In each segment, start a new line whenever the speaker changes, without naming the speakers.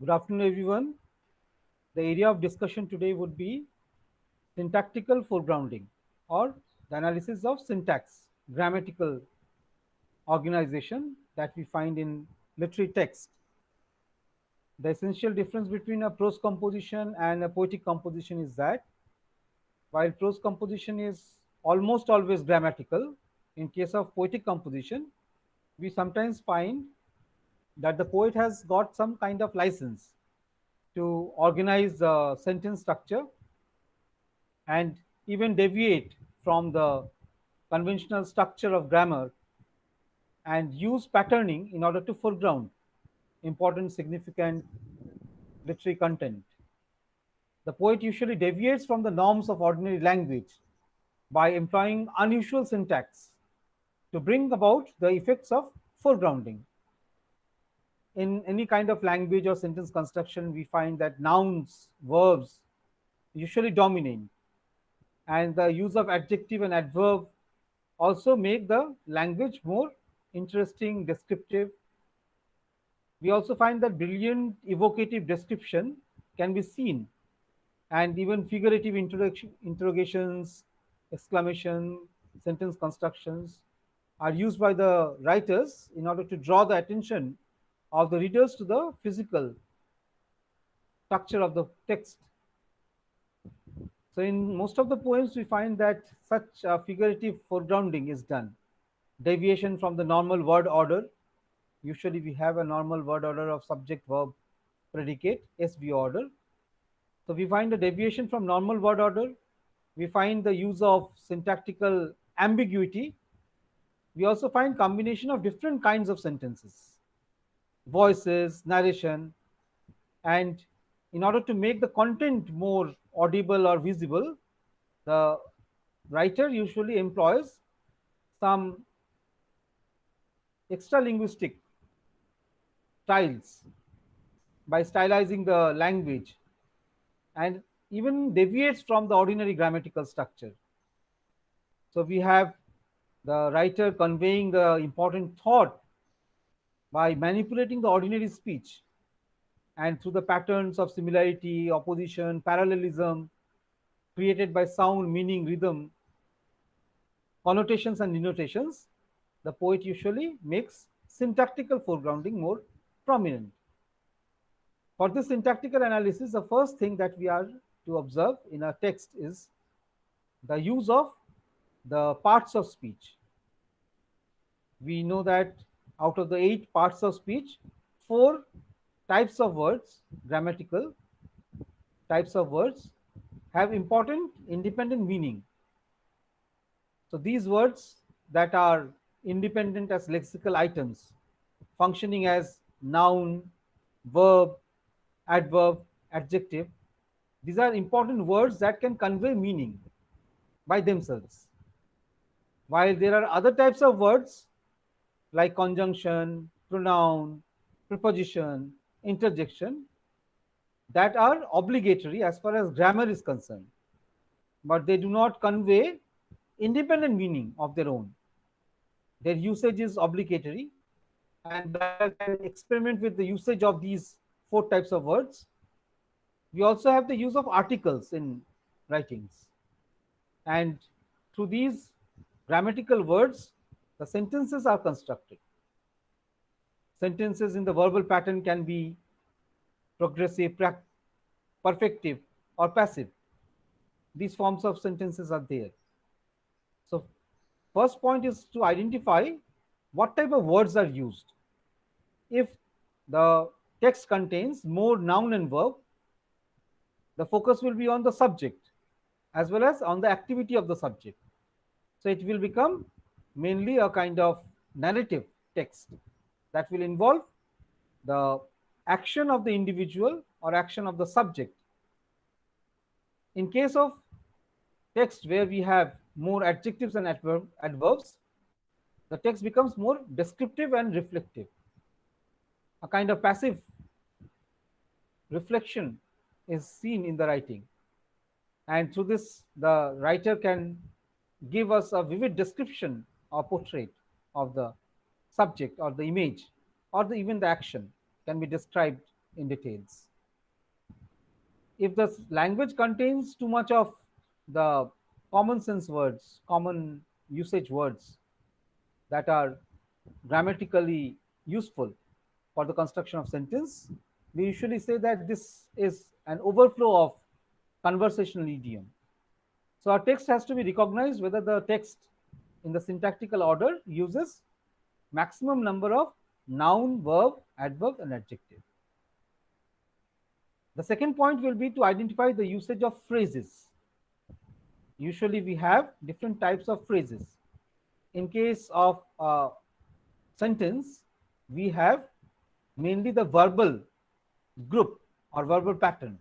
Good afternoon, everyone. The area of discussion today would be syntactical foregrounding or the analysis of syntax, grammatical organization that we find in literary text. The essential difference between a prose composition and a poetic composition is that while prose composition is almost always grammatical, in case of poetic composition, we sometimes find that the poet has got some kind of license to organize the sentence structure and even deviate from the conventional structure of grammar and use patterning in order to foreground important, significant literary content. The poet usually deviates from the norms of ordinary language by employing unusual syntax to bring about the effects of foregrounding. In any kind of language or sentence construction, we find that nouns, verbs usually dominate, and the use of adjective and adverb also make the language more interesting, descriptive. We also find that brilliant evocative description can be seen, and even figurative interrogations, exclamation, sentence constructions are used by the writers in order to draw the attention of the readers to the physical structure of the text. So, in most of the poems, we find that such figurative foregrounding is done. Deviation from the normal word order. Usually, we have a normal word order of subject, verb, predicate, SV order. So, we find a deviation from normal word order. We find the use of syntactical ambiguity. We also find combination of different kinds of sentences, voices, narration, and in order to make the content more audible or visible, the writer usually employs some extra linguistic styles by stylizing the language and even deviates from the ordinary grammatical structure. So we have the writer conveying the important thought by manipulating the ordinary speech and through the patterns of similarity, opposition, parallelism created by sound, meaning, rhythm, connotations, and denotations, the poet usually makes syntactical foregrounding more prominent. For this syntactical analysis, the first thing that we are to observe in a text is the use of the parts of speech. We know that out of the 8 parts of speech, 4 types of words, grammatical types of words, have important independent meaning. So these words that are independent as lexical items, functioning as noun, verb, adverb, adjective, these are important words that can convey meaning by themselves. While there are other types of words like conjunction, pronoun, preposition, interjection that are obligatory as far as grammar is concerned, but they do not convey independent meaning of their own. Their usage is obligatory, and the writer can experiment with the usage of these 4 types of words. We also have the use of articles in writings, and through these grammatical words, the sentences are constructed. Sentences in the verbal pattern can be progressive, perfective, or passive. These forms of sentences are there. So, first point is to identify what type of words are used. If the text contains more noun and verb, the focus will be on the subject as well as on the activity of the subject. So it will become mainly a kind of narrative text that will involve the action of the individual or action of the subject. In case of text where we have more adjectives and adverbs, the text becomes more descriptive and reflective. A kind of passive reflection is seen in the writing. And through this, the writer can give us a vivid description or portrait of the subject or the image or even the action can be described in details. If the language contains too much of the common sense words, common usage words that are grammatically useful for the construction of sentence, we usually say that this is an overflow of conversational idiom. So our text has to be recognized whether the text in the syntactical order uses maximum number of noun, verb, adverb, and adjective. The second point will be to identify the usage of phrases. Usually we have different types of phrases. In case of a sentence, we have mainly the verbal group or verbal pattern.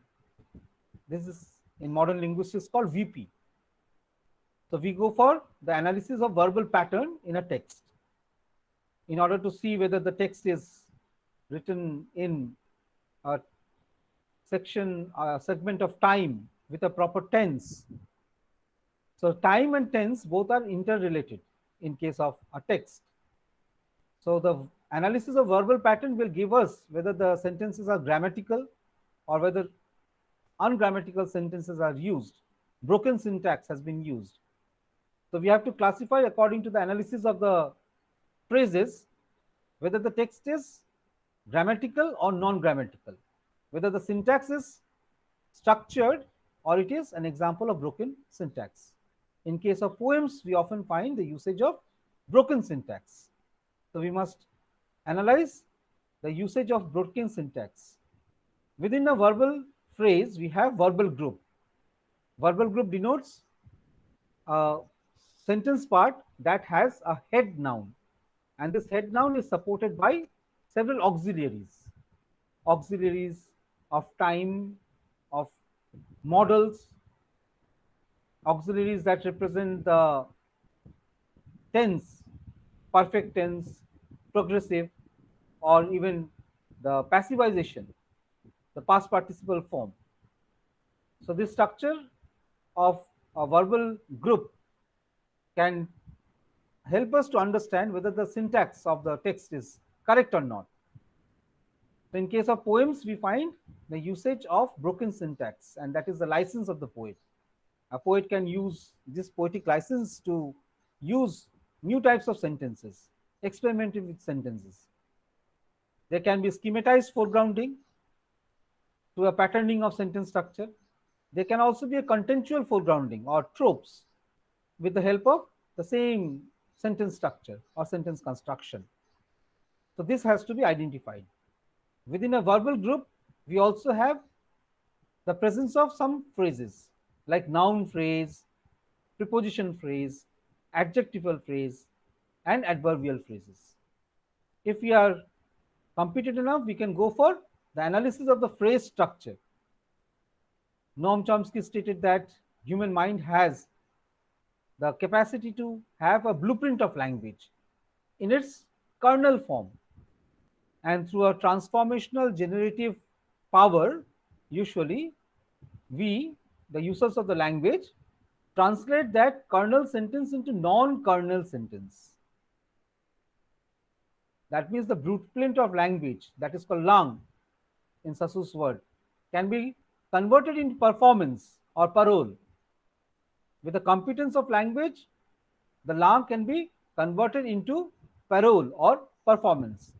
This is in modern linguistics called VP. So we go for the analysis of verbal pattern in a text in order to see whether the text is written in a segment of time with a proper tense. So time and tense both are interrelated in case of a text. So the analysis of verbal pattern will give us whether the sentences are grammatical or whether ungrammatical sentences are used. Broken syntax has been used. So we have to classify according to the analysis of the phrases whether the text is grammatical or non-grammatical, whether the syntax is structured or it is an example of broken syntax. In case of poems, we often find the usage of broken syntax. So we must analyze the usage of broken syntax. Within a verbal phrase, we have verbal group. Verbal group denotes a sentence part that has a head noun, and this head noun is supported by several auxiliaries of time, of modals, auxiliaries that represent the tense, perfect tense, progressive, or even the passivization, the past participle form. So this structure of a verbal group can help us to understand whether the syntax of the text is correct or not. So in case of poems, we find the usage of broken syntax, and that is the license of the poet. A poet can use this poetic license to use new types of sentences, experimenting with sentences. There can be schematized foregrounding to a patterning of sentence structure. There can also be a contextual foregrounding or tropes with the help of the same sentence structure or sentence construction. So this has to be identified. Within a verbal group, we also have the presence of some phrases like noun phrase, preposition phrase, adjectival phrase, and adverbial phrases. If we are competent enough, we can go for the analysis of the phrase structure. Noam Chomsky stated that human mind has the capacity to have a blueprint of language in its kernel form, and through a transformational generative power, usually we, the users of the language, translate that kernel sentence into non-kernel sentence. That means the blueprint of language, that is called lang in Sassoon's word, can be converted into performance or parole. With the competence of language, the lang can be converted into parole or performance.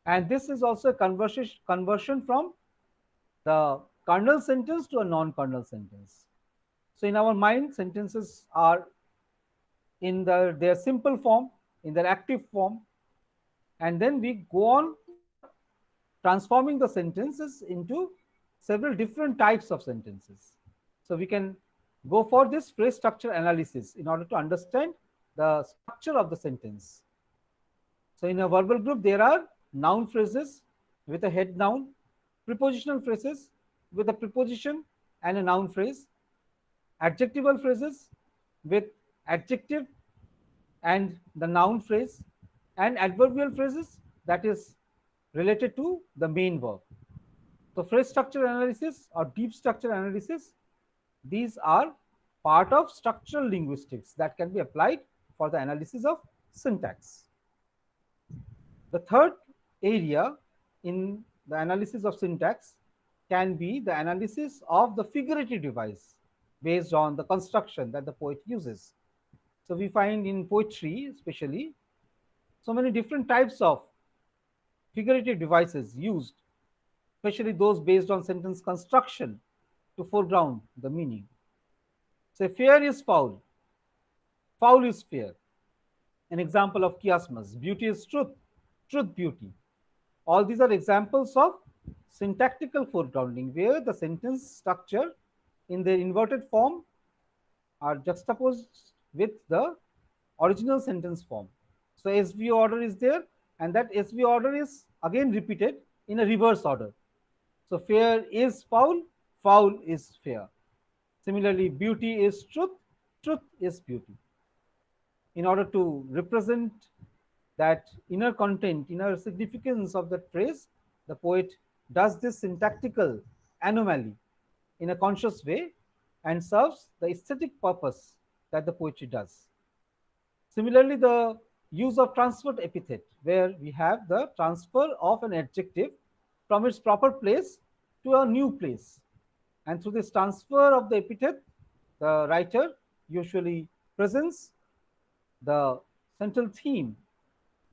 And this is also a conversion from the kernel sentence to a non-kernel sentence. So in our mind, sentences are in their simple form, in their active form, and then we go on for transforming the sentences into several different types of sentences. So we can go for this phrase structure analysis in order to understand the structure of the sentence. So in a verbal group, there are noun phrases with a head noun, prepositional phrases with a preposition and a noun phrase, adjectival phrases with adjective and the noun phrase, and adverbial phrases that is related to the main verb. So phrase structure analysis or deep structure analysis, these are part of structural linguistics that can be applied for the analysis of syntax. The third area in the analysis of syntax can be the analysis of the figurative device based on the construction that the poet uses. So we find in poetry, especially, so many different types of figurative devices used, especially those based on sentence construction to foreground the meaning. Say, fair is foul, foul is fair. An example of chiasmus, beauty is truth, truth, beauty. All these are examples of syntactical foregrounding where the sentence structure in their inverted form are juxtaposed with the original sentence form. So SV order is there, and that SV order is again repeated in a reverse order. So fair is foul, foul is fair. Similarly, beauty is truth, truth is beauty. In order to represent that inner content, inner significance of that phrase, the poet does this syntactical anomaly in a conscious way and serves the aesthetic purpose that the poetry does. Similarly, the use of transferred epithet, where we have the transfer of an adjective from its proper place to a new place. And through this transfer of the epithet, the writer usually presents the central theme.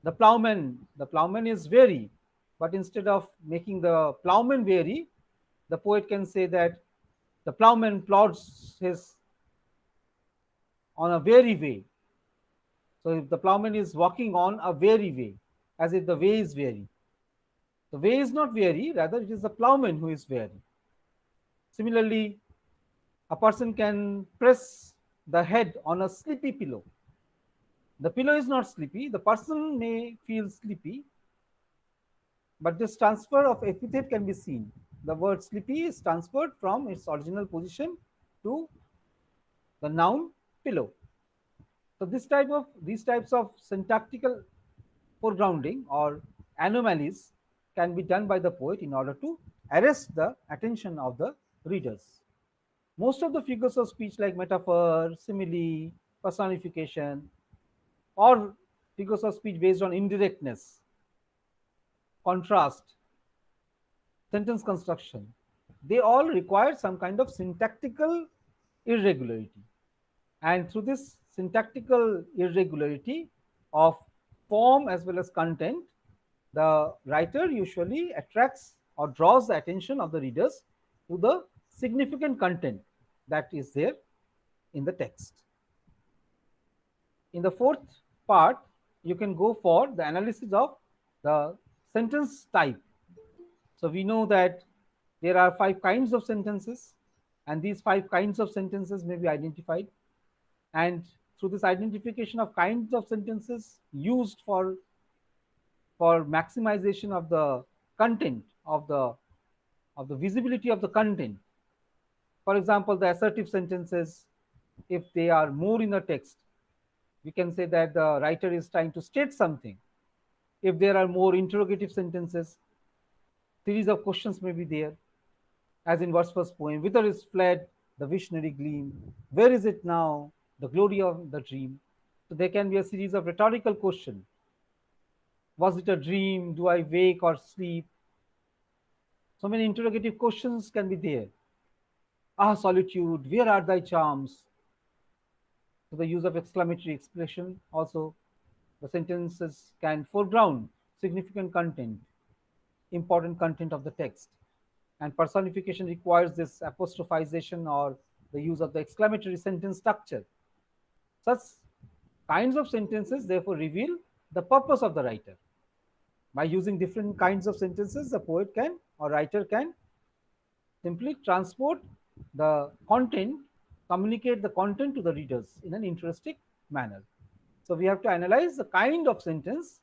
The plowman is weary, but instead of making the plowman weary, the poet can say that the plowman plods his on a weary way. So if the plowman is walking on a weary way, as if the way is weary. The way is not weary, rather it is the plowman who is weary. Similarly, a person can press the head on a sleepy pillow. The pillow is not sleepy, the person may feel sleepy, but this transfer of epithet can be seen. The word sleepy is transferred from its original position to the noun pillow. So these types of syntactical foregrounding or anomalies can be done by the poet in order to arrest the attention of the readers. Most of the figures of speech like metaphor, simile, personification, or figures of speech based on indirectness, contrast, sentence construction, they all require some kind of syntactical irregularity. And through this syntactical irregularity of form as well as content, the writer usually attracts or draws the attention of the readers to the significant content that is there in the text. In the fourth part, you can go for the analysis of the sentence type. So we know that there are 5 kinds of sentences, and these 5 kinds of sentences may be identified. And through this identification of kinds of sentences used for maximization of the content of the visibility of the content. For example, the assertive sentences, if they are more in the text, we can say that the writer is trying to state something. If there are more interrogative sentences, series of questions may be there, as in verse first poem, whither is fled the visionary gleam, where is it now, the glory of the dream. So there can be a series of rhetorical questions. Was it a dream? Do I wake or sleep? So many interrogative questions can be there. Ah, solitude, where are thy charms? So the use of exclamatory expression also, the sentences can foreground significant content, important content of the text. And personification requires this apostrophization or the use of the exclamatory sentence structure. Such kinds of sentences therefore reveal the purpose of the writer. By using different kinds of sentences, the poet can or writer can simply transport the content, communicate the content to the readers in an interesting manner. So we have to analyze the kind of sentence,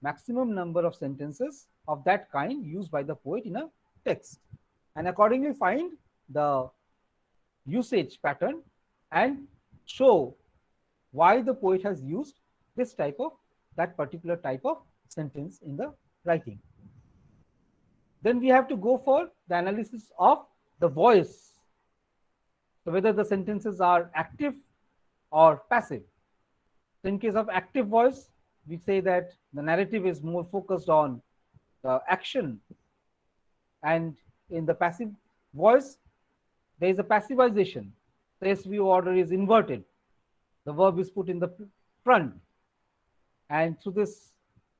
maximum number of sentences of that kind used by the poet in a text, and accordingly find the usage pattern and show why the poet has used this type of that particular type of sentence in the writing. Then we have to go for the analysis of the voice. So whether the sentences are active or passive. So in case of active voice, we say that the narrative is more focused on the action And in the passive voice, there is a passivization. The SVO order is inverted. The verb is put in the front. And through this,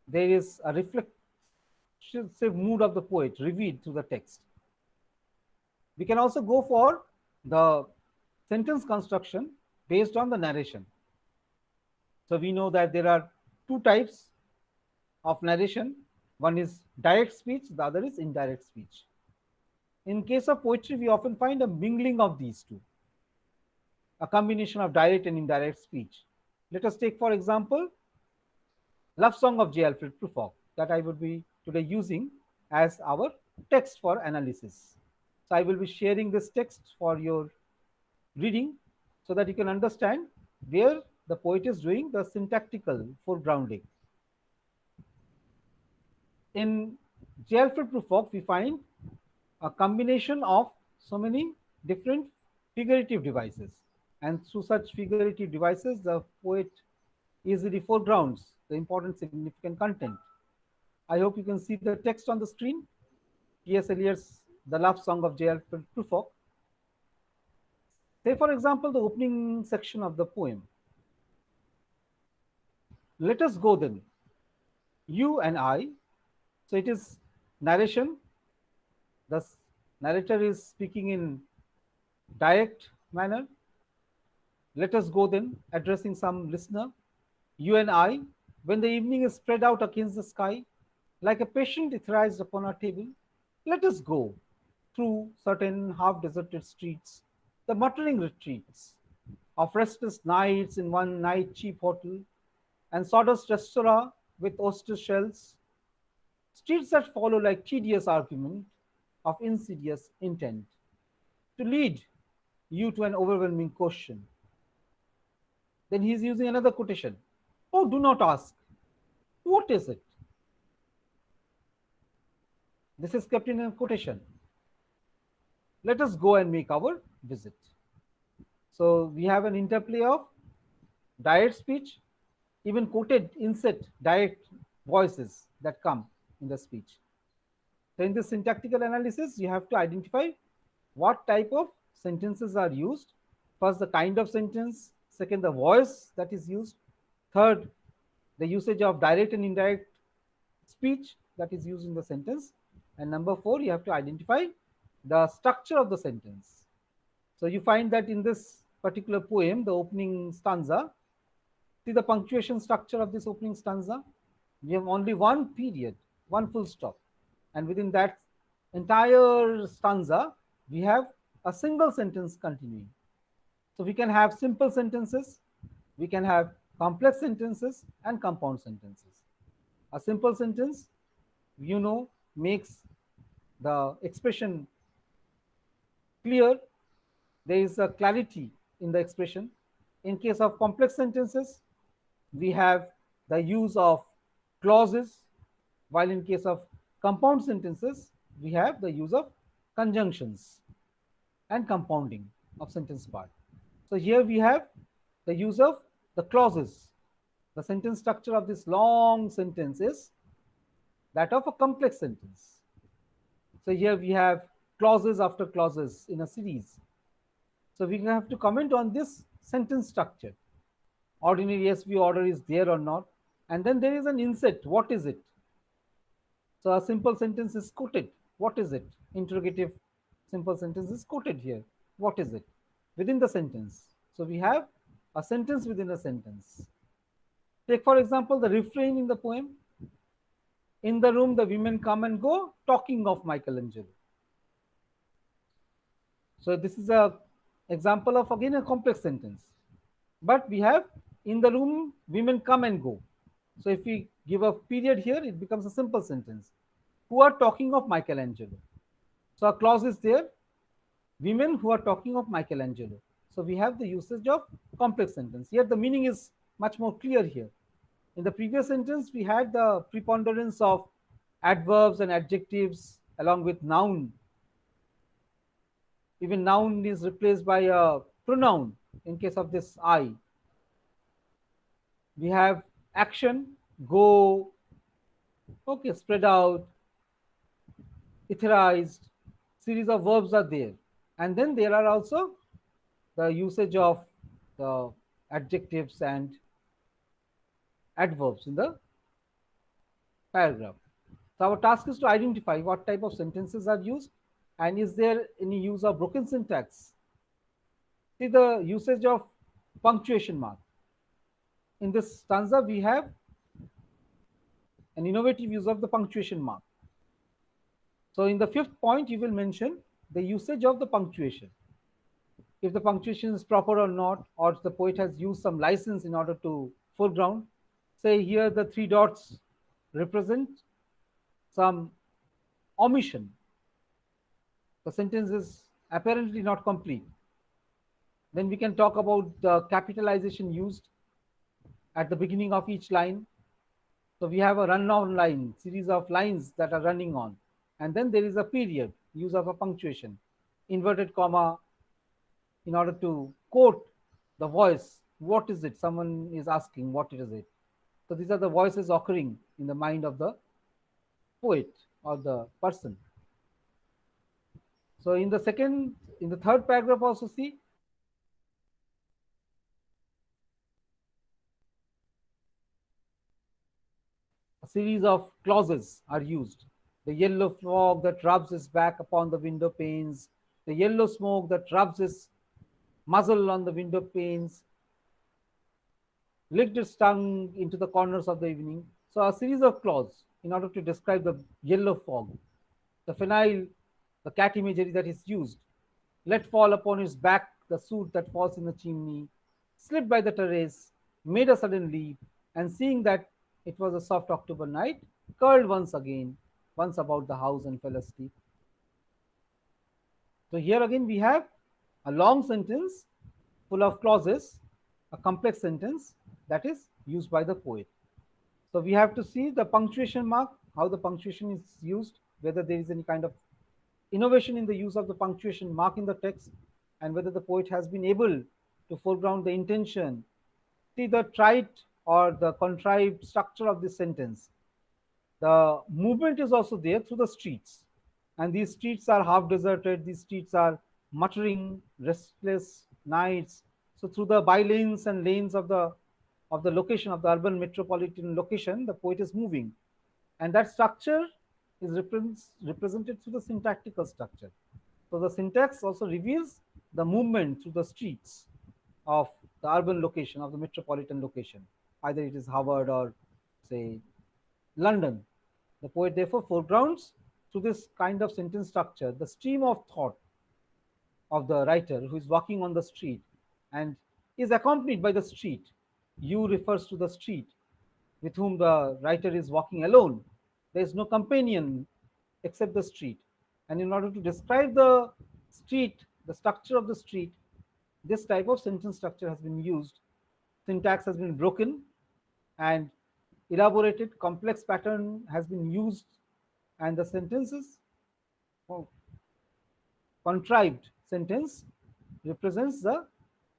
there is a reflexive mood of the poet revealed through the text. We can also go for the sentence construction based on the narration. So we know that there are two types of narration. One is direct speech, the other is indirect speech. In case of poetry, we often find a mingling of these two, a combination of direct and indirect speech. Let us take, for example, Love Song of J. Alfred Prufrock that I would be today using as our text for analysis. So I will be sharing this text for your reading so that you can understand where the poet is doing the syntactical foregrounding. In J. Alfred Prufrock, we find a combination of so many different figurative devices. And through such figurative devices, the poet easily foregrounds the important significant content. I hope you can see the text on the screen. T.S. Eliot's The Love Song of J. Alfred Prufrock. Say, for example, the opening section of the poem. Let us go then, you and I. So it is narration. The narrator is speaking in direct manner. Let us go then, addressing some listener. You and I, when the evening is spread out against the sky, like a patient etherized upon our table, let us go through certain half-deserted streets, the muttering retreats of restless nights in one night cheap hotel and sawdust restaurant with oyster shells, streets that follow like tedious argument of insidious intent to lead you to an overwhelming question. Then he is using another quotation. Oh, do not ask. What is it? This is kept in a quotation. Let us go and make our visit. So we have an interplay of direct speech, even quoted inset direct voices that come in the speech. So in this syntactical analysis, you have to identify what type of sentences are used. First, the kind of sentence. Second, the voice that is used. Third, the usage of direct and indirect speech that is used in the sentence. And number four, you have to identify the structure of the sentence. So you find that in this particular poem, the opening stanza, see the punctuation structure of this opening stanza. We have only one period, one full stop. And within that entire stanza, we have a single sentence continuing. So we can have simple sentences, we can have complex sentences and compound sentences. A simple sentence, you know, makes the expression clear. There is a clarity in the expression. In case of complex sentences, we have the use of clauses, while in case of compound sentences, we have the use of conjunctions and compounding of sentence part. So here we have the use of the clauses. The sentence structure of this long sentence is that of a complex sentence. So here we have clauses after clauses in a series. So we have to comment on this sentence structure. Ordinary SVO order is there or not. And then there is an inset. What is it? So a simple sentence is quoted. What is it? Interrogative simple sentence is quoted here. What is it? Within the sentence. So we have a sentence within a sentence. Take, for example, the refrain in the poem. In the room, the women come and go, talking of Michelangelo. So this is a example of, again, a complex sentence. But we have in the room, women come and go. So if we give a period here, it becomes a simple sentence. Who are talking of Michelangelo? So a clause is there. Women who are talking of Michelangelo. So we have the usage of complex sentence. Here the meaning is much more clear here. In the previous sentence, we had the preponderance of adverbs and adjectives along with noun. Even noun is replaced by a pronoun in case of this I. We have action, go, okay, spread out, etherized, series of verbs are there. And then there are also the usage of the adjectives and adverbs in the paragraph. So our task is to identify what type of sentences are used and is there any use of broken syntax. See the usage of punctuation mark. In this stanza, we have an innovative use of the punctuation mark. So in the fifth point, you will mention the usage of the punctuation. If the punctuation is proper or not, or the poet has used some license in order to foreground. Say here the three dots represent some omission. The sentence is apparently not complete. Then we can talk about the capitalization used at the beginning of each line. So we have a run-on line, series of lines that are running on. And then there is a period, use of a punctuation, inverted comma, in order to quote the voice. What is it? Someone is asking, what is it? So these are the voices occurring in the mind of the poet or the person. So in the third paragraph also see a series of clauses are used. The yellow fog that rubs its back upon the window panes, the yellow smoke that rubs its muzzle on the window panes, licked its tongue into the corners of the evening. So a series of clauses in order to describe the yellow fog, the phenyl, the cat imagery that is used. Let fall upon its back the soot that falls in the chimney, slipped by the terrace, made a sudden leap, and seeing that it was a soft October night, curled once about the house and fell asleep. So here again we have a long sentence full of clauses, a complex sentence that is used by the poet. So we have to see the punctuation mark, how the punctuation is used, whether there is any kind of innovation in the use of the punctuation mark in the text, and whether the poet has been able to foreground the intention. See the trite or the contrived structure of this sentence. The movement is also there through the streets, and these streets are half deserted. These streets are muttering, restless nights. So through the by lanes and lanes of the location of the urban metropolitan location, the poet is moving, and that structure is represented through the syntactical structure. So the syntax also reveals the movement through the streets of the urban location, of the metropolitan location, either it is Harvard or say London. The poet therefore foregrounds through this kind of sentence structure the stream of thought of the writer who is walking on the street and is accompanied by the street. You refers to the street with whom the writer is walking alone. There is no companion except the street. And in order to describe the street, the structure of the street, this type of sentence structure has been used. Syntax has been broken and elaborated complex pattern has been used, and the sentences, oh, contrived sentence represents the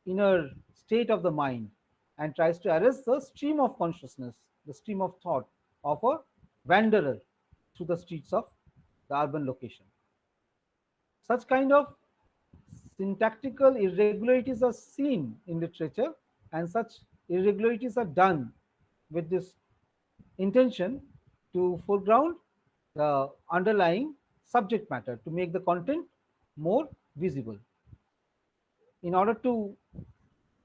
inner state of the mind and tries to arrest the stream of consciousness, the stream of thought of a wanderer through the streets of the urban location. Such kind of syntactical irregularities are seen in literature, and such irregularities are done with this intention to foreground the underlying subject matter, to make the content more visible. In order to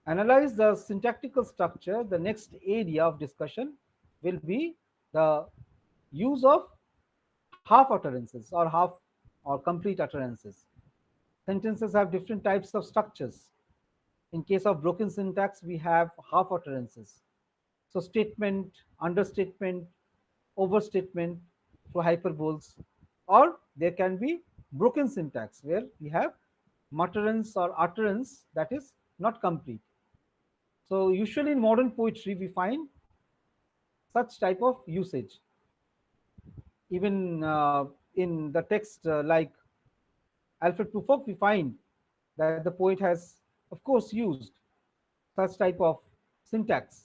analyze the syntactical structure, the next area of discussion will be the use of half utterances or complete utterances. Sentences have different types of structures. In case of broken syntax, we have half utterances. So statement, understatement, overstatement through hyperboles, or there can be broken syntax where we have mutterance or utterance that is not complete. So usually in modern poetry, we find such type of usage. Even in the text like Alfred Prufrock, we find that the poet has, of course, used such type of syntax.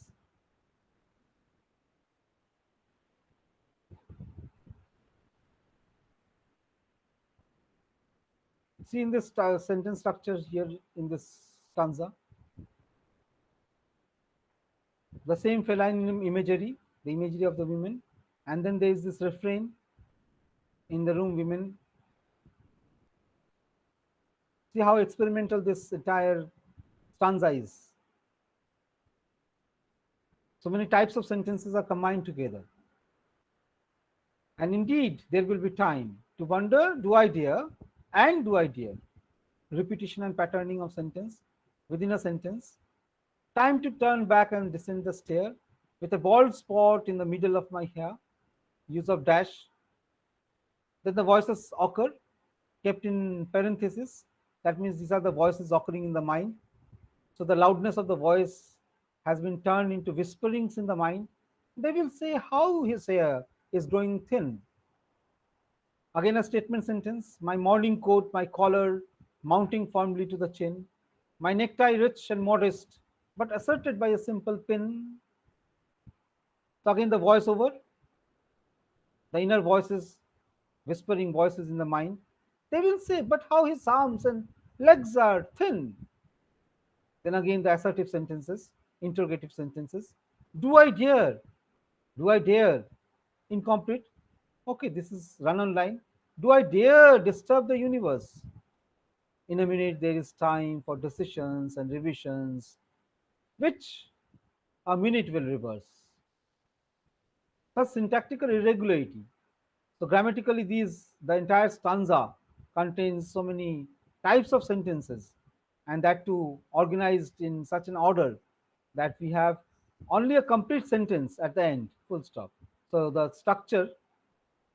See in this sentence structure here in this stanza, the same feline imagery, the imagery of the women, and then there is this refrain, in the room women. See how experimental this entire stanza is. So many types of sentences are combined together. And indeed, there will be time to wonder, do I dare and do I dare? Repetition and patterning of sentence within a sentence. Time to turn back and descend the stair with a bald spot in the middle of my hair. Use of dash. Then the voices occur, kept in parenthesis. That means these are the voices occurring in the mind. So the loudness of the voice has been turned into whisperings in the mind. They will say how his hair is growing thin. Again, a statement sentence. My morning coat, my collar mounting firmly to the chin. My necktie rich and modest, but asserted by a simple pin. So again, the voiceover, the inner voices, whispering voices in the mind. They will say, but how his arms and legs are thin. Then again, the assertive sentences, interrogative sentences. Do I dare? Do I dare? Incomplete. Okay, this is run on line. Do I dare disturb the universe? In a minute, there is time for decisions and revisions, which a minute will reverse. Thus, syntactical irregularity. So, grammatically, the entire stanza contains so many types of sentences, and that too organized in such an order that we have only a complete sentence at the end, full stop. So, the structure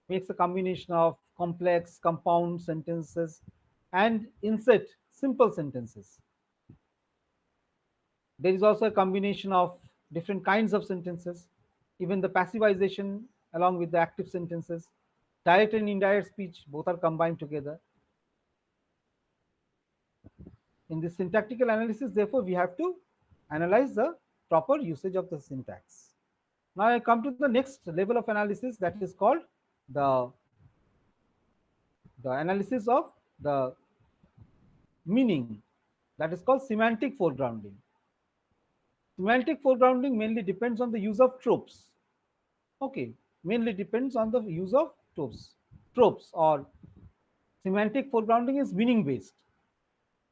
makes a combination of complex, compound sentences and insert simple sentences. There is also a combination of different kinds of sentences, even the passivization along with the active sentences. Direct and indirect speech both are combined together. In this syntactical analysis, therefore, we have to analyze the proper usage of the syntax. Now I come to the next level of analysis, that is called the analysis of the meaning, that is called semantic foregrounding. Semantic foregrounding mainly depends on the use of tropes. Okay, mainly depends on the use of tropes. Tropes or semantic foregrounding is meaning based.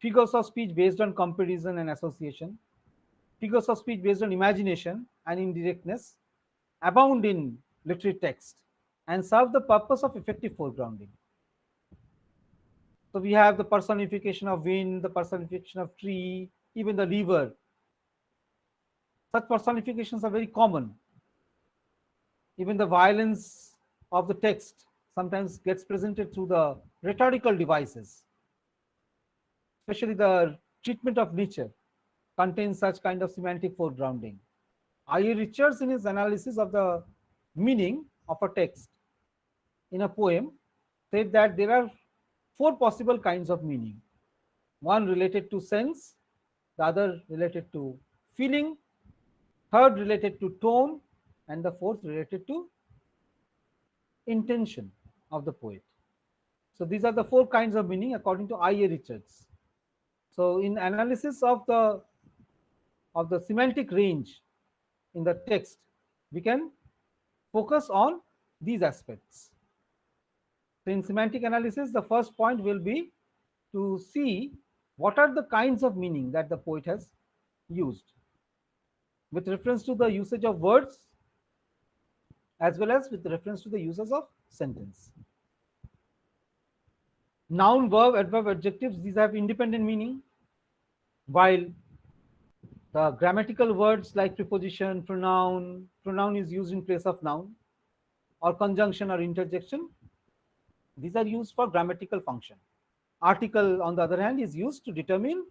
Figures of speech based on comparison and association. Figures of speech based on imagination and indirectness abound in literary text and serve the purpose of effective foregrounding. So we have the personification of wind, the personification of tree, even the river. Such personifications are very common. Even the violence of the text sometimes gets presented through the rhetorical devices. Especially the treatment of nature contains such kind of semantic foregrounding. I.A. Richards, in his analysis of the meaning of a text in a poem, said that there are four possible kinds of meaning. One related to sense, the other related to feeling, third related to tone, and the fourth related to intention of the poet. So these are the four kinds of meaning according to I.A. Richards. So in analysis of the semantic range in the text, we can focus on these aspects. So in semantic analysis, the first point will be to see what are the kinds of meaning that the poet has used with reference to the usage of words as well as with reference to the uses of sentence. Noun, verb, adverb, adjectives, these have independent meaning, while the grammatical words like preposition, pronoun is used in place of noun, or conjunction or interjection. These are used for grammatical function. Article, on the other hand, is used to determine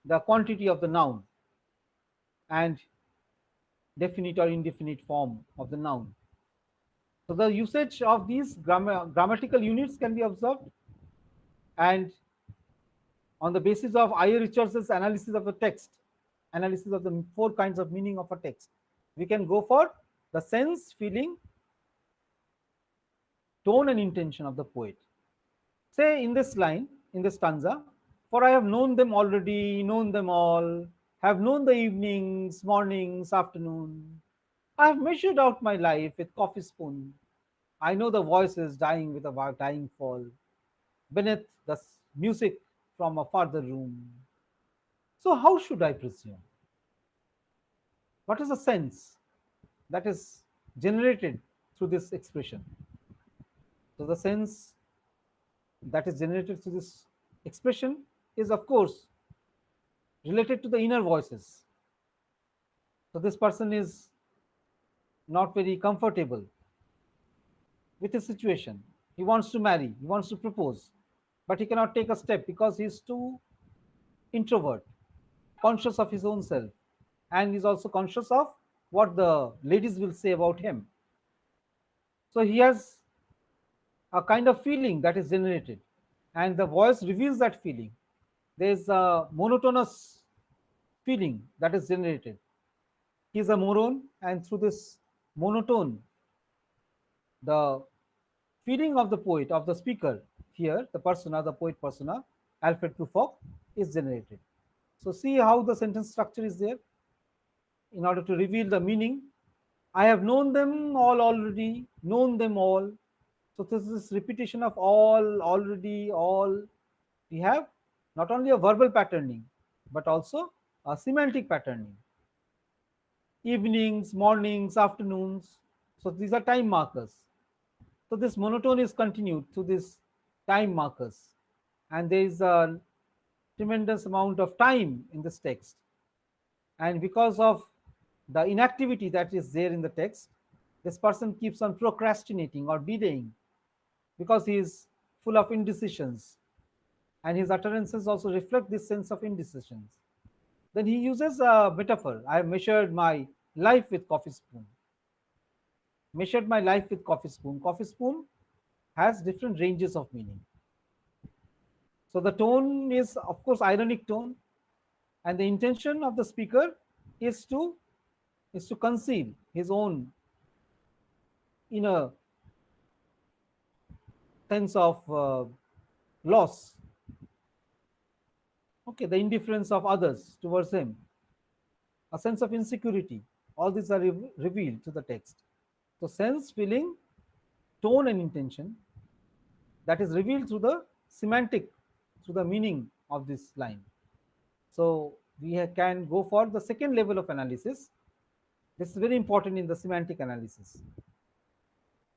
the quantity of the noun and definite or indefinite form of the noun. So the usage of these grammatical units can be observed, and on the basis of I.A. Richards' analysis of the text, analysis of the four kinds of meaning of a text, we can go for the sense, feeling, tone, and intention of the poet. Say in this line, in this stanza, for I have known them already, known them all, have known the evenings, mornings, afternoon. I have measured out my life with coffee spoon. I know the voices dying with a dying fall, beneath the music from a farther room. So how should I presume? What is the sense that is generated through this expression? So the sense that is generated through this expression is, of course, related to the inner voices. So this person is not very comfortable with his situation. He wants to marry, he wants to propose, but he cannot take a step because he is too introvert, conscious of his own self, and is also conscious of what the ladies will say about him. So he has a kind of feeling that is generated, and the voice reveals that feeling. There's a monotonous feeling that is generated. He is a moron, and through this monotone, the feeling of the poet, of the speaker here, the persona, the poet persona, Alfred Prufrock, is generated. So see how the sentence structure is there in order to reveal the meaning. I have known them all already, known them all. So this is repetition of all, already, all. We have not only a verbal patterning, but also a semantic patterning. Evenings, mornings, afternoons. So these are time markers. So this monotone is continued through these time markers. And there is a tremendous amount of time in this text. And because of the inactivity that is there in the text, this person keeps on procrastinating or delaying because he is full of indecisions. And his utterances also reflect this sense of indecisions. Then he uses a metaphor. I have measured my life with coffee spoon. Measured my life with coffee spoon. Coffee spoon has different ranges of meaning. So the tone is, of course, ironic tone, and the intention of the speaker is to conceal his own inner sense of loss. Okay, the indifference of others towards him, a sense of insecurity. All these are revealed to the text. So sense, feeling, tone, and intention that is revealed through the semantic, through the meaning of this line. So we can go for the second level of analysis. This is very important in the semantic analysis.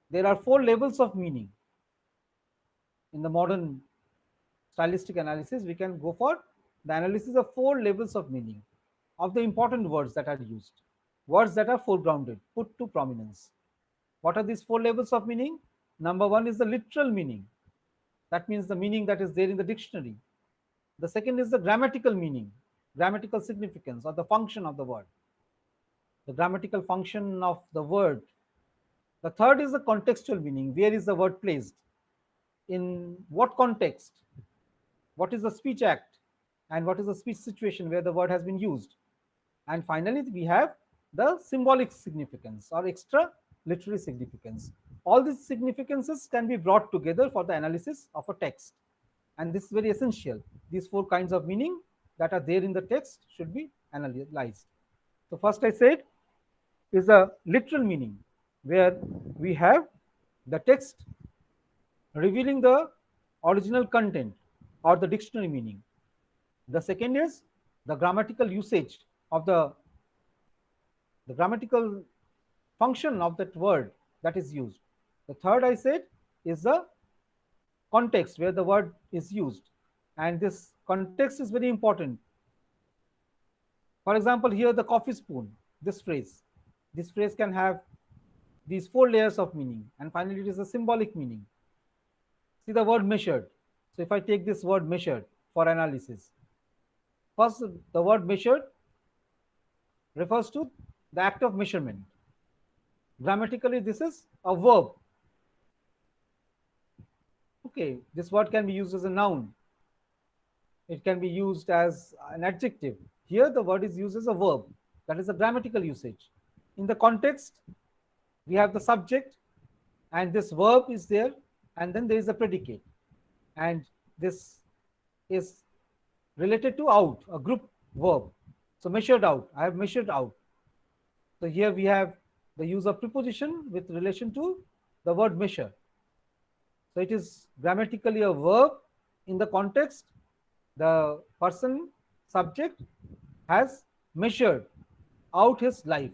There are 4 levels of meaning. In the modern stylistic analysis, we can go for the analysis of 4 levels of meaning of the important words that are used, words that are foregrounded, put to prominence. What are these 4 levels of meaning? Number 1 is the literal meaning. That means the meaning that is there in the dictionary. The second is the grammatical meaning, grammatical significance, or the function of the word, the grammatical function of the word. The third is the contextual meaning. Where is the word placed? In what context? What is the speech act? And what is the speech situation where the word has been used? And finally, we have the symbolic significance or extra literary significance. All these significances can be brought together for the analysis of a text. And this is very essential. These 4 kinds of meaning that are there in the text should be analyzed. So first I said is a literal meaning, where we have the text revealing the original content or the dictionary meaning. The second is the grammatical usage of the grammatical function of that word that is used. The third I said is the context where the word is used, and this context is very important. For example, here the coffee spoon, this phrase can have these 4 layers of meaning, and finally it is a symbolic meaning. See the word measured. So if I take this word measured for analysis, first the word measured refers to the act of measurement. Grammatically, this is a verb. Okay, this word can be used as a noun. It can be used as an adjective. Here the word is used as a verb. That is a grammatical usage. In the context, we have the subject, and this verb is there, and then there is a predicate. And this is related to out, a group verb. So measured out, I have measured out. So here we have the use of preposition with relation to the word measure. So it is grammatically a verb in the context. The person, subject, has measured out his life.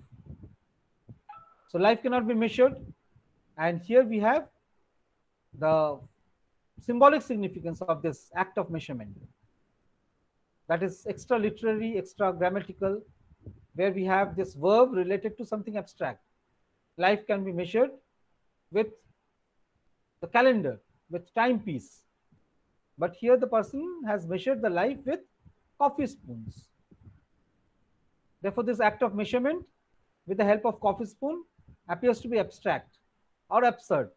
So life cannot be measured. And here we have the symbolic significance of this act of measurement. That is extra literary, extra grammatical, where we have this verb related to something abstract. Life can be measured with the calendar, with timepiece. But here the person has measured the life with coffee spoons. Therefore, this act of measurement with the help of coffee spoon appears to be abstract or absurd.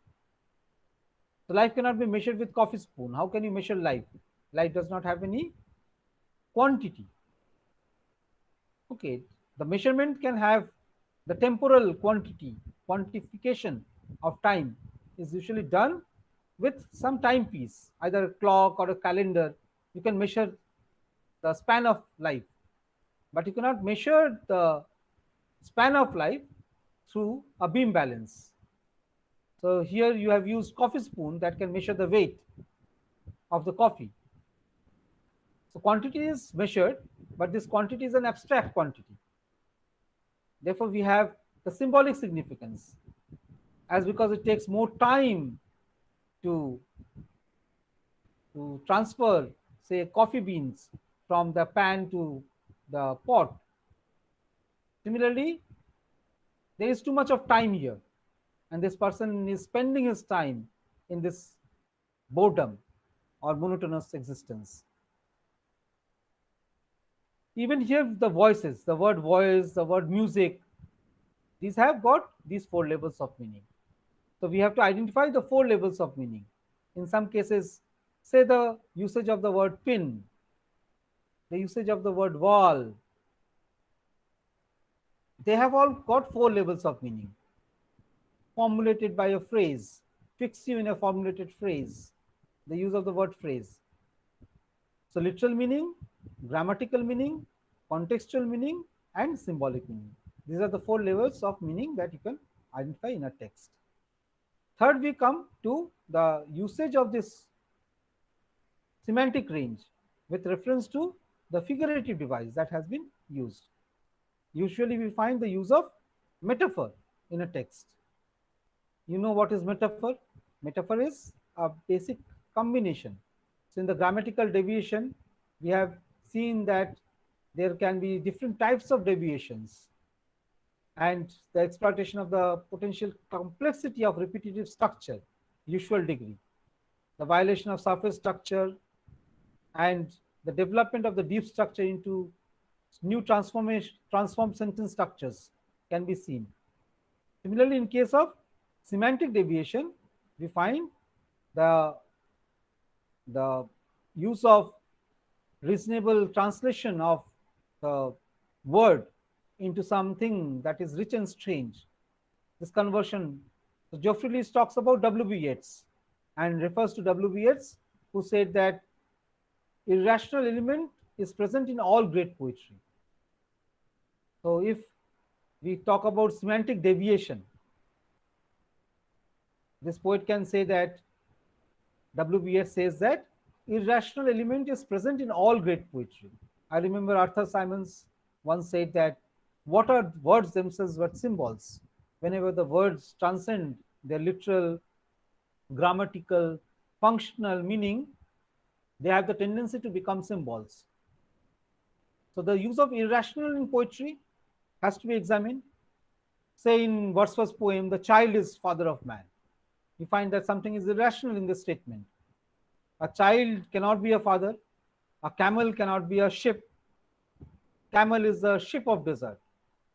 So life cannot be measured with coffee spoon. How can you measure life? Life does not have any quantity. Okay, the measurement can have the temporal quantity. Quantification of time is usually done with some timepiece, either a clock or a calendar. You can measure the span of life, but you cannot measure the span of life through a beam balance. So here you have used coffee spoon that can measure the weight of the coffee. So quantity is measured, but this quantity is an abstract quantity. Therefore, we have the symbolic significance, as because it takes more time to transfer, say, coffee beans from the pan to the pot. Similarly, there is too much of time here, and this person is spending his time in this boredom or monotonous existence. Even here, the voices, the word voice, the word music, these have got these four levels of meaning. So we have to identify the four levels of meaning. In some cases, say the usage of the word pin, the usage of the word wall, they have all got four levels of meaning formulated by a phrase, fix you in a formulated phrase, the use of the word phrase. So literal meaning, grammatical meaning, contextual meaning, and symbolic meaning. These are the four levels of meaning that you can identify in a text. Third, we come to the usage of this semantic range with reference to the figurative device that has been used. Usually we find the use of metaphor in a text. You know what is metaphor? Metaphor is a basic combination. So in the grammatical deviation, we have seen that there can be different types of deviations, and the exploitation of the potential complexity of repetitive structure, usual degree, the violation of surface structure, and the development of the deep structure into new transformed sentence structures can be seen. Similarly, in case of semantic deviation, we find the use of reasonable translation of the word into something that is rich and strange. This conversion, so Geoffrey Lees talks about W.B. Yeats and refers to W.B. Yeats, who said that irrational element is present in all great poetry. So if we talk about semantic deviation, this poet can say that W.B. Yeats says that irrational element is present in all great poetry. I remember Arthur Symons once said that what are words themselves but symbols? Whenever the words transcend their literal, grammatical, functional meaning, they have the tendency to become symbols. So the use of irrational in poetry has to be examined. Say in Wordsworth's poem, "The child is father of man." You find that something is irrational in this statement. A child cannot be a father. A camel cannot be a ship. Camel is the ship of desert.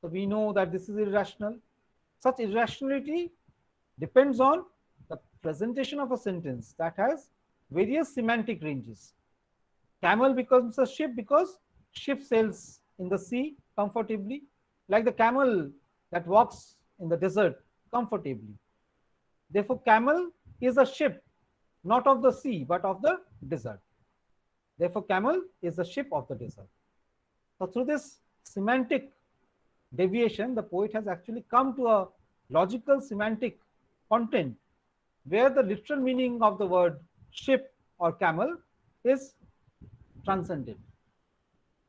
So we know that this is irrational. Such irrationality depends on the presentation of a sentence that has various semantic ranges. Camel becomes a ship because ship sails in the sea comfortably, like the camel that walks in the desert comfortably. Therefore, camel is a ship, not of the sea, but of the desert. Therefore, camel is the ship of the desert. So through this semantic deviation, the poet has actually come to a logical semantic content where the literal meaning of the word ship or camel is transcended.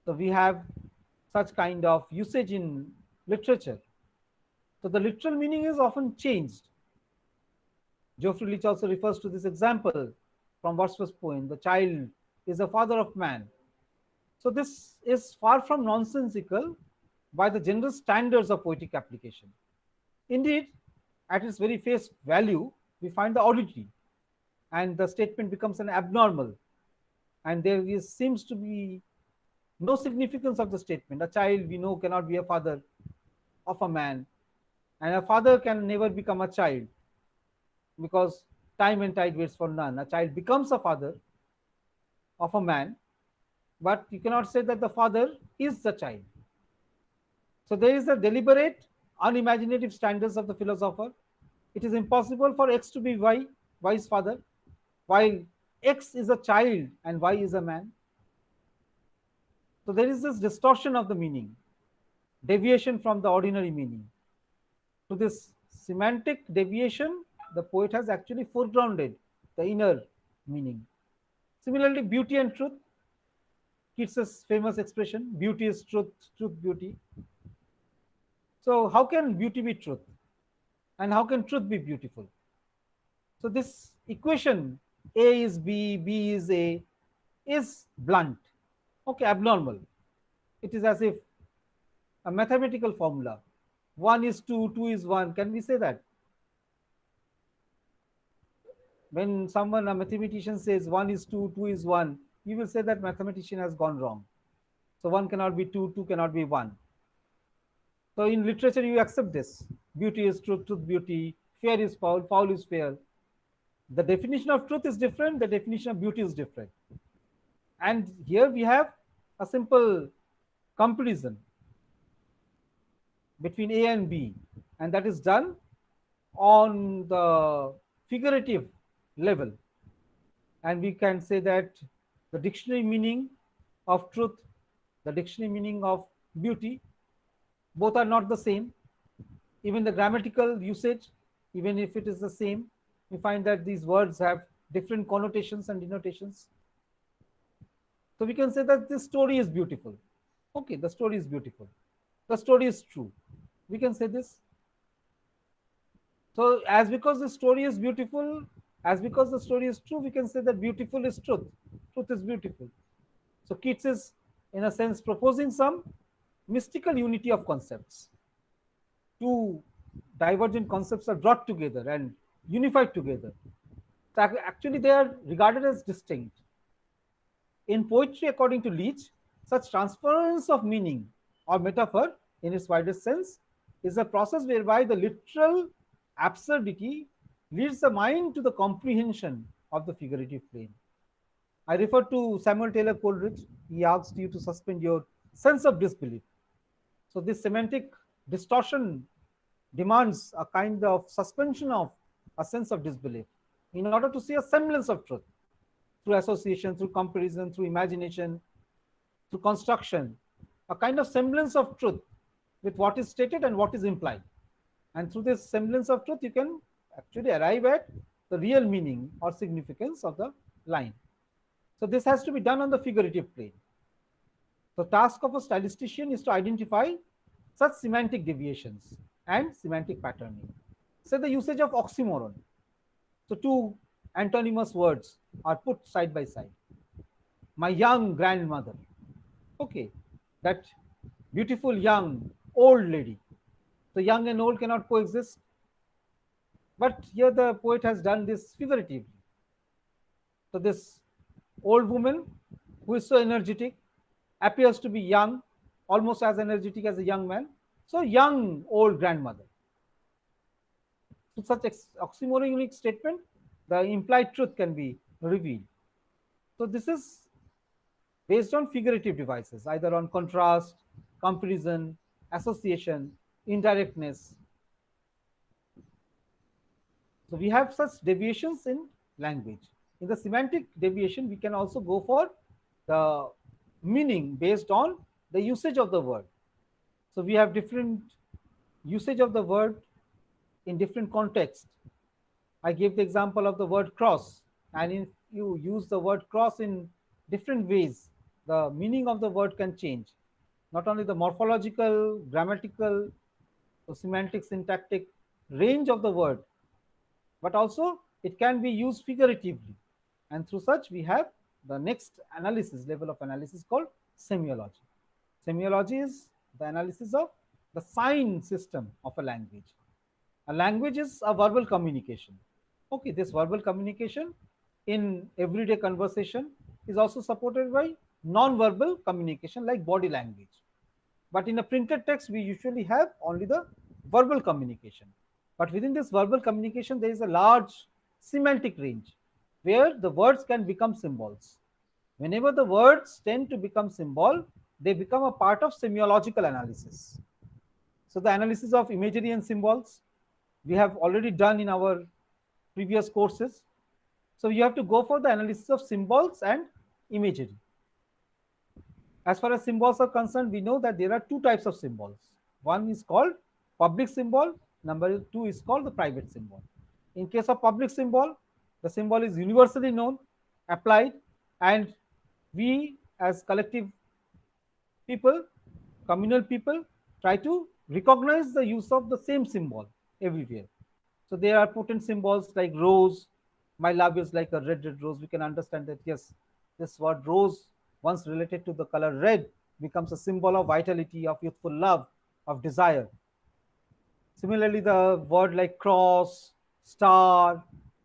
So we have such kind of usage in literature. So the literal meaning is often changed. Geoffrey Leach also refers to this example from Wordsworth's poem, "The child is the father of man." So this is far from nonsensical by the general standards of poetic application. Indeed, at its very face value, we find the oddity, and the statement becomes an abnormal, and seems to be no significance of the statement. A child, we know, cannot be a father of a man, and a father can never become a child because time and tide waits for none. A child becomes a father of a man, but you cannot say that the father is the child. So there is a deliberate, unimaginative standards of the philosopher. It is impossible for X to be Y, Y's father, while X is a child and Y is a man. So there is this distortion of the meaning, deviation from the ordinary meaning. To this semantic deviation, the poet has actually foregrounded the inner meaning. Similarly, beauty and truth, Keats's famous expression, beauty is truth, truth beauty. So how can beauty be truth? And how can truth be beautiful? So this equation, A is B, B is A, is blunt, okay, abnormal. It is as if a mathematical formula. 1 is 2, 2 is 1. Can we say that? When someone, a mathematician says 1 is 2, 2 is 1, you will say that mathematician has gone wrong. So 1 cannot be 2, 2 cannot be 1. So in literature, you accept this. Beauty is truth, truth beauty, fair is foul, foul is fair. The definition of truth is different, the definition of beauty is different. And here we have a simple comparison between A and B, and that is done on the figurative level. And we can say that the dictionary meaning of truth, the dictionary meaning of beauty, both are not the same. Even the grammatical usage, even if it is the same, we find that these words have different connotations and denotations. So we can say that this story is beautiful. Okay, the story is beautiful. The story is true. We can say this. So as because the story is beautiful, as because the story is true, we can say that beautiful is truth. Truth is beautiful. So Keats is, in a sense, proposing some mystical unity of concepts. Two divergent concepts are brought together and unified together. So actually, they are regarded as distinct. In poetry, according to Leach, such transference of meaning or metaphor, in its widest sense, is a process whereby the literal absurdity leads the mind to the comprehension of the figurative plane. I refer to Samuel Taylor Coleridge. He asked you to suspend your sense of disbelief. So this semantic distortion demands a kind of suspension of a sense of disbelief in order to see a semblance of truth through association, through comparison, through imagination, through construction, a kind of semblance of truth with what is stated and what is implied. And through this semblance of truth, you can actually arrive at the real meaning or significance of the line. So this has to be done on the figurative plane. The task of a stylistician is to identify such semantic deviations and semantic patterning. Say the usage of oxymoron. So two antonymous words are put side by side. My young grandmother. Okay, that beautiful young old lady. So young and old cannot coexist. But here the poet has done this figuratively. So this old woman who is so energetic appears to be young, almost as energetic as a young man. So young old grandmother. To such oxymoronic statement, the implied truth can be revealed. So this is based on figurative devices, either on contrast, comparison, association, indirectness. So we have such deviations in language. In the semantic deviation, we can also go for the meaning based on the usage of the word. So we have different usage of the word in different contexts. I gave the example of the word cross, and if you use the word cross in different ways, the meaning of the word can change. Not only the morphological, grammatical, semantic, syntactic range of the word, but also it can be used figuratively. And through such, we have the next analysis, level of analysis called semiology. Semiology is the analysis of the sign system of a language. A language is a verbal communication. Okay, this verbal communication in everyday conversation is also supported by non-verbal communication like body language. But in a printed text, we usually have only the verbal communication. But within this verbal communication, there is a large semantic range where the words can become symbols. Whenever the words tend to become symbol, they become a part of semiological analysis. So the analysis of imagery and symbols we have already done in our previous courses. So you have to go for the analysis of symbols and imagery. As far as symbols are concerned, we know that there are two types of symbols. One is called public symbol, number two is called the private symbol. In case of public symbol, the symbol is universally known, applied, and we as collective people, communal people, try to recognize the use of the same symbol everywhere. So there are potent symbols like rose. My love is like a red rose. We can understand that yes, this word rose, once related to the color red, becomes a symbol of vitality, of youthful love, of desire. Similarly, the word like cross, star,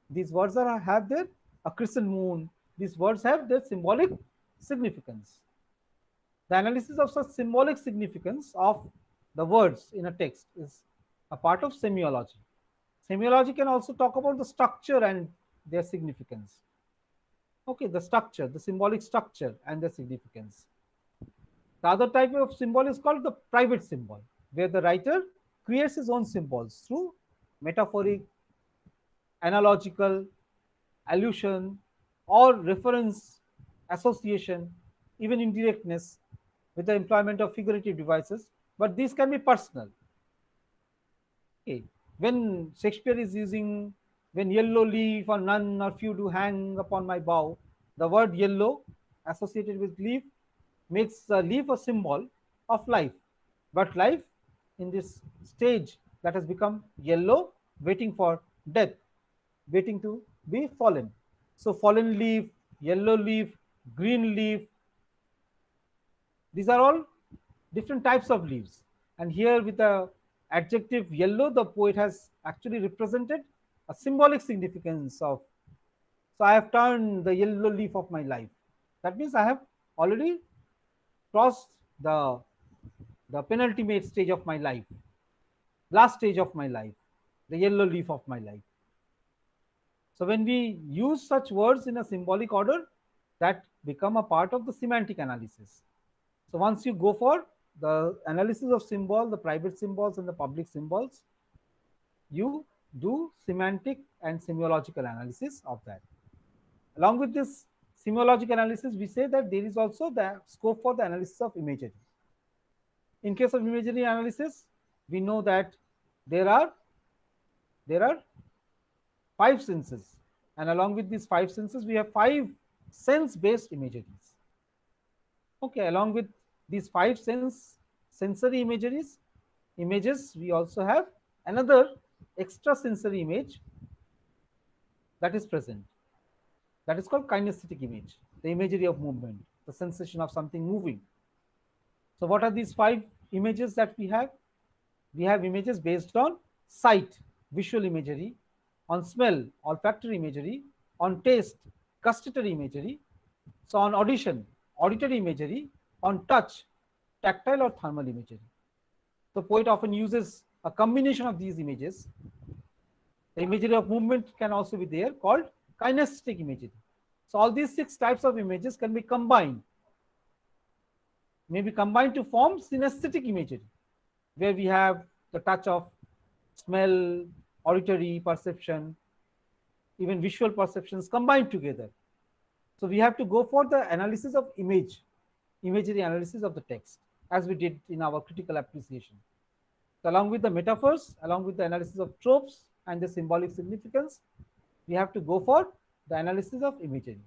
these words have their a crescent moon. These words have their symbolic significance. The analysis of such symbolic significance of the words in a text is a part of semiology. Semiology can also talk about the structure and their significance. Okay, the structure, the symbolic structure and their significance. The other type of symbol is called the private symbol, where the writer creates his own symbols through metaphoric, analogical, allusion, or reference, association, even indirectness with the employment of figurative devices, but these can be personal. Okay. When Shakespeare is using, when yellow leaf or none or few do hang upon my bough, the word yellow associated with leaf makes the leaf a symbol of life. But life in this stage that has become yellow, waiting for death, waiting to be fallen. So, fallen leaf, yellow leaf, green leaf, these are all different types of leaves. And here with the adjective yellow, the poet has actually represented a symbolic significance of, so I have turned the yellow leaf of my life. That means I have already crossed the penultimate stage of my life, last stage of my life, the yellow leaf of my life. So when we use such words in a symbolic order, that become a part of the semantic analysis. So once you go for the analysis of symbol, the private symbols and the public symbols, you do semantic and semiological analysis of that. Along with this semiological analysis, we say that there is also the scope for the analysis of imagery. In case of imagery analysis, we know that there are five senses, and along with these five senses, we have five sense-based imageries. Okay, along with these five sensory images, we also have another extrasensory image that is present. That is called kinesthetic image, the imagery of movement, the sensation of something moving. So what are these five images that we have? We have images based on sight, visual imagery, on smell, olfactory imagery, on taste, gustatory imagery. So on audition, auditory imagery, on touch, tactile or thermal imagery. The poet often uses a combination of these images. The imagery of movement can also be there, called kinesthetic imagery. So all these six types of images can be combined, may be combined to form synesthetic imagery, where we have the touch of smell, auditory perception, even visual perceptions combined together. So we have to go for the analysis of imagery analysis of the text, as we did in our critical appreciation. So along with the metaphors, along with the analysis of tropes and the symbolic significance, we have to go for the analysis of imagery.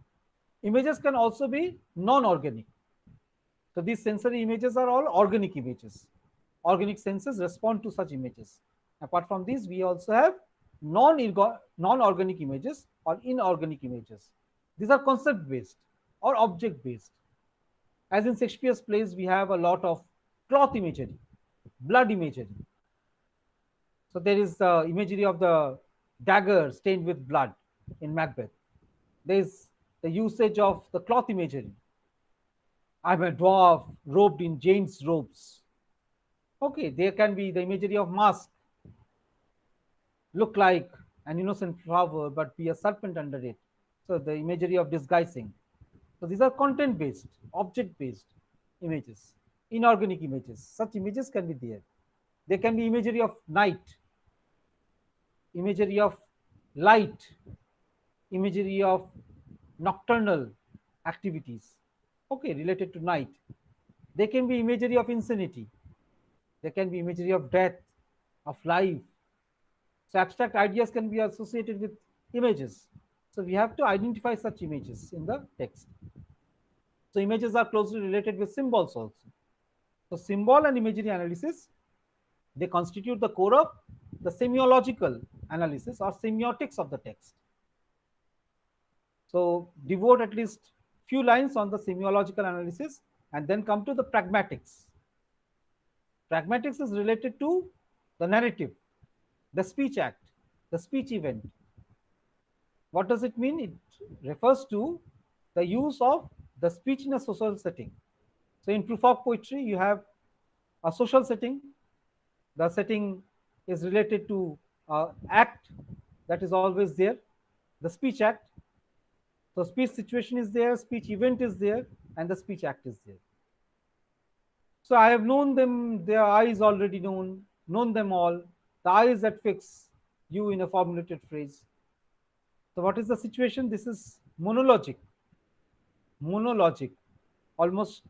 Images can also be non-organic. So these sensory images are all organic images. Organic senses respond to such images. Apart from these, we also have non-organic images or inorganic images. These are concept based or object based. As in Shakespeare's plays, we have a lot of cloth imagery, blood imagery. So there is the imagery of the dagger stained with blood in Macbeth. There is the usage of the cloth imagery. I'm a dwarf robed in Jane's robes. Okay, there can be the imagery of mask, look like an innocent flower but be a serpent under it. So the imagery of disguising. So these are content based, object based images, inorganic images. Such images can be there. There can be imagery of night, imagery of light, imagery of nocturnal activities, okay, related to night. There can be imagery of insanity. There can be imagery of death, of life. So abstract ideas can be associated with images. So we have to identify such images in the text. So images are closely related with symbols also. So symbol and imagery analysis, they constitute the core of the semiological analysis or semiotics of the text. So devote at least few lines on the semiological analysis and then come to the pragmatics. Pragmatics is related to the narrative, the speech act, the speech event. What does it mean? It refers to the use of the speech in a social setting. So in proof of poetry, you have a social setting. The setting is related to act that is always there, the speech act. So speech situation is there, speech event is there, and the speech act is there. So I have known them, their eyes already known them all, the eyes that fix you in a formulated phrase. So what is the situation? This is monologic, almost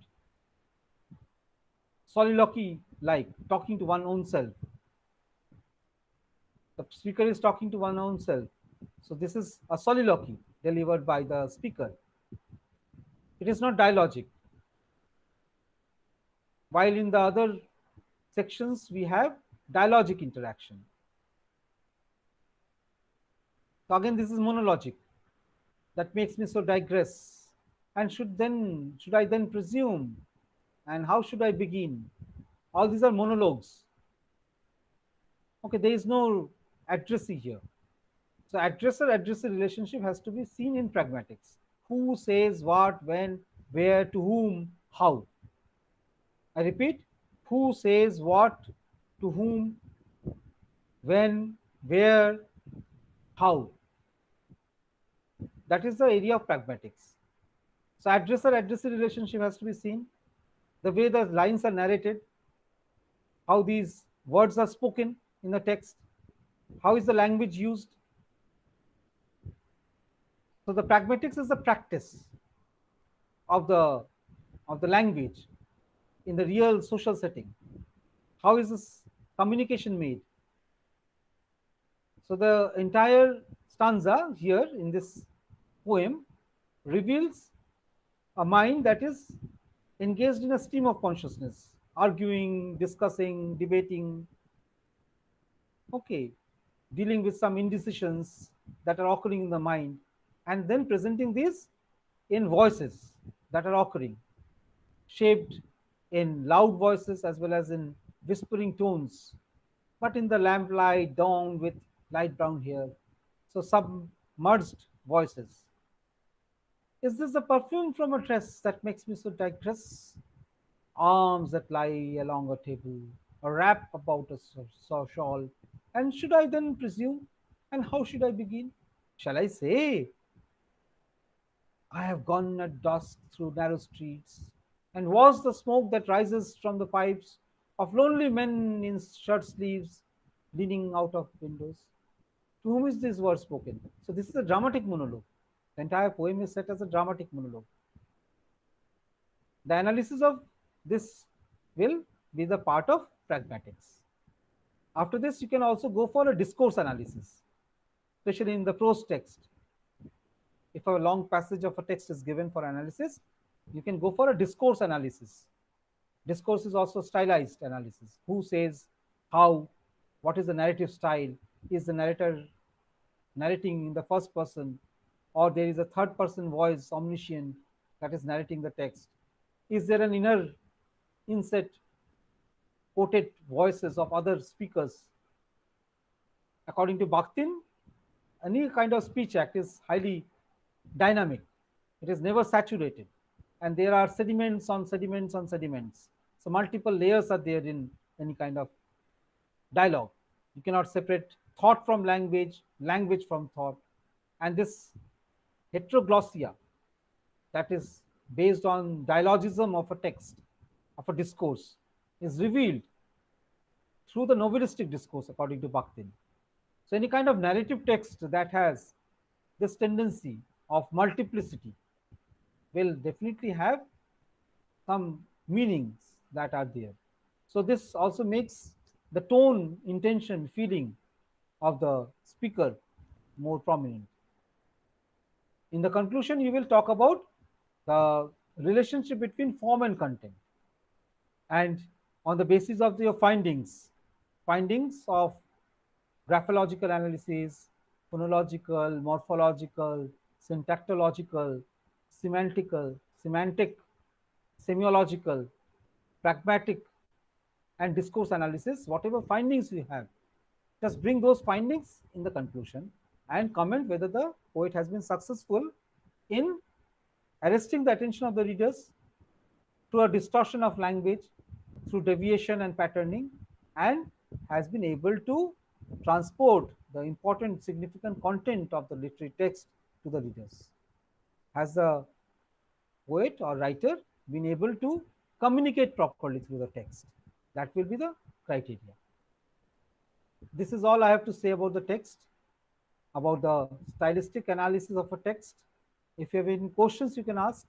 soliloquy like, talking to one own self. The speaker is talking to one own self. So this is a soliloquy delivered by the speaker. It is not dialogic. While in the other sections we have dialogic interaction. So again, this is monologic. That makes me so digress. And should I then presume? And how should I begin? All these are monologues. Okay, there is no addressee here. So addressor relationship has to be seen in pragmatics. Who says what, when, where, to whom, how. I repeat, who says what, to whom, when, where, how. That is the area of pragmatics. So addressee relationship has to be seen. The way the lines are narrated, how these words are spoken in the text, how is the language used. So the pragmatics is the practice of the language in the real social setting. How is this communication made? So the entire stanza here in this poem reveals a mind that is engaged in a stream of consciousness, arguing, discussing, debating, okay, dealing with some indecisions that are occurring in the mind, and then presenting these in voices that are occurring, shaped in loud voices as well as in whispering tones, but in the lamplight, dawn with light brown hair. So submerged voices. Is this the perfume from a dress that makes me so digress? Arms that lie along a table, a wrap about a shawl. And should I then presume? And how should I begin? Shall I say, I have gone at dusk through narrow streets, and was the smoke that rises from the pipes of lonely men in shirt sleeves leaning out of windows? To whom is this word spoken? So this is a dramatic monologue. The entire poem is set as a dramatic monologue. The analysis of this will be the part of pragmatics. After this, you can also go for a discourse analysis, especially in the prose text. If a long passage of a text is given for analysis, you can go for a discourse analysis. Discourse is also stylized analysis. Who says, how, what is the narrative style? Is the narrator narrating in the first person, or there is a third person voice, omniscient, that is narrating the text? Is there an inner inset quoted voices of other speakers? According to Bakhtin, any kind of speech act is highly dynamic. It is never saturated. And there are sediments on sediments on sediments. So multiple layers are there in any kind of dialogue. You cannot separate thought from language, language from thought. And this heteroglossia, that is based on dialogism of a text, of a discourse, is revealed through the novelistic discourse, according to Bakhtin. So, any kind of narrative text that has this tendency of multiplicity will definitely have some meanings that are there. So, this also makes the tone, intention, feeling of the speaker more prominent. In the conclusion, you will talk about the relationship between form and content. And on the basis of your findings of graphological analysis, phonological, morphological, syntactological, semantic, semiological, pragmatic, and discourse analysis, whatever findings you have, just bring those findings in the conclusion and comment whether the poet has been successful in arresting the attention of the readers through a distortion of language, through deviation and patterning, and has been able to transport the important, significant content of the literary text to the readers. Has the poet or writer been able to communicate properly through the text? That will be the criteria. This is all I have to say about the text, about the stylistic analysis of a text. If you have any questions, you can ask.